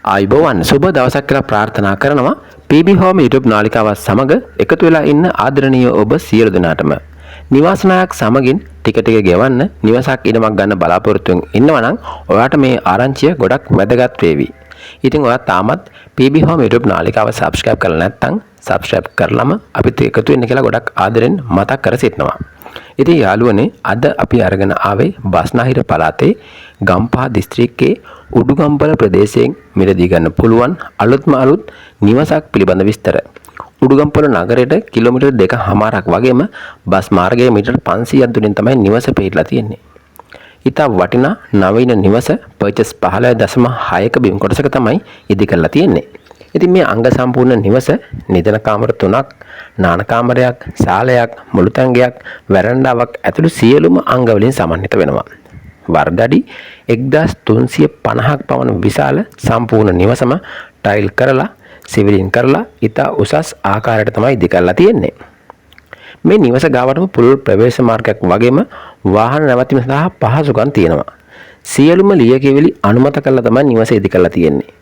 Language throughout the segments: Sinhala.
ආයුබෝවන් සුබ දවසක් කියලා ප්‍රාර්ථනා කරනවා PB Home YouTube නාලිකාවත් සමග එකතු වෙලා ඉන්න ආදරණීය ඔබ සියලු දෙනාටම නිවාස නායක සමගින් ටික ටික ගෙවන්න නිවසක් ඉඩමක් ගන්න බලාපොරොත්තුෙන් ඉන්නවා නම් ඔයාලට මේ ආරංචිය ගොඩක් වැදගත් වේවි. ඉතින් ඔයා තාමත් PB Home YouTube නාලිකාව subscribe කරලා නැත්නම් subscribe කරලම අපිත් එකතු වෙන්න කියලා ගොඩක් ආදරෙන් මතක් කර සිටිනවා. ඉතින් යාළුවනේ අද අපි අරගෙන ආවේ බස්නාහිර පළාතේ ගම්පහ දිස්ත්‍රික්කයේ උඩුගම්පල ප්‍රදේශයෙන් මිලදී ගන්න පුළුවන් අලුත්ම අලුත් නිවසක් පිළිබඳ විස්තර. උඩුගම්පල නගරයට කිලෝමීටර් 2කමාරක් වගේම බස් මාර්ගයේ මීටර් 500ක් දුරින් තමයි නිවස පිහිටලා තියෙන්නේ. ඉතා වටිනා නවීන නිවස පර්චේස් 15.6ක බිම් කොටසක තමයි ඉදි කරලා තියෙන්නේ. ඉතින් මේ අංග සම්පූර්ණ නිවස නිදන කාමර 3ක්, නාන කාමරයක්, ශාලයක්, මුළුතැන්ගයක්, වරණ්ඩාවක් ඇතුළු සියලුම අංග වලින් සමන්විත වෙනවා. වර්ගඩි 1350ක් පමණ විශාල සම්පූර්ණ නිවසම ටයිල් කරලා, සිවිලින් කරලා ඉතා උසස් ආකාරයට තමයි ඉදි කරලා තියෙන්නේ. මේ නිවස ගාවටම පුළුල් ප්‍රවේශ මාර්ගයක් වගේම වාහන නැවතීම සඳහා පහසුකම් තියෙනවා. සියලුම ලියකියවිලි අනුමත කරලා තමයි නිවස ඉදි කරලා තියෙන්නේ.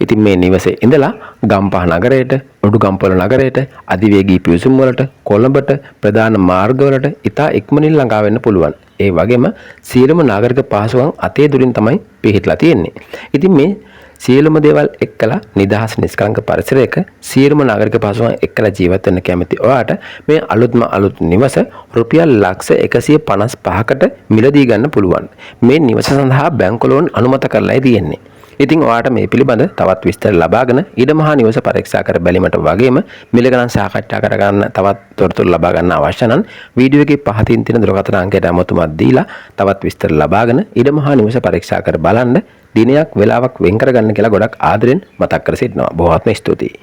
ඉතින් මේ නිවසේ ඉඳලා ගම්පහ නගරයට, උඩුගම්පල නගරයට, අධිවේගී පිවිසුම් වලට, කොළඹට, ප්‍රධාන මාර්ගවලට ඉතා ඉක්මනින් ළඟා වෙන්න පුළුවන්. ඒ වගේම සියලුම නාගරික පහසුකම් අතේ දුරින් තමයි පිහිටලා තියෙන්නේ. ඉතින් මේ සියලුම දේවල් එක්කලා නිදහස් නිස්කලංක පරිසරයක සියලුම නාගරික පහසුකම් එක්කලා ජීවත් වෙන්න කැමති ඔයාට මේ අලුත් නිවස රුපියල් ලක්ෂ 155කට මිලදී ගන්න පුළුවන්. මේ නිවස සඳහා බැංකු ලෝන් අනුමත කරලායි තියෙන්නේ. ඉතින් ඔයාට මේ පිළිබඳ තවත් විස්තර ලබාගෙන ඉඩමහා නිවස පරීක්ෂා කර බැලීමට වගේම මිල ගණන් සාකච්ඡා කරගන්න තවත් තොරතුරු ලබා ගන්න අවශ්‍ය නම් වීඩියෝ එකේ පහතින් තියෙන දුරකථන අංකයට අමතුමක් දීලා තවත් විස්තර ලබාගෙන ඉඩමහා නිවස පරීක්ෂා කර බලන්න දිනයක් වෙලාවක් වෙන් කරගන්න කියලා ගොඩක් ආදරෙන් මතක් කර සිටිනවා. බොහොමත්ම ස්තුතියි.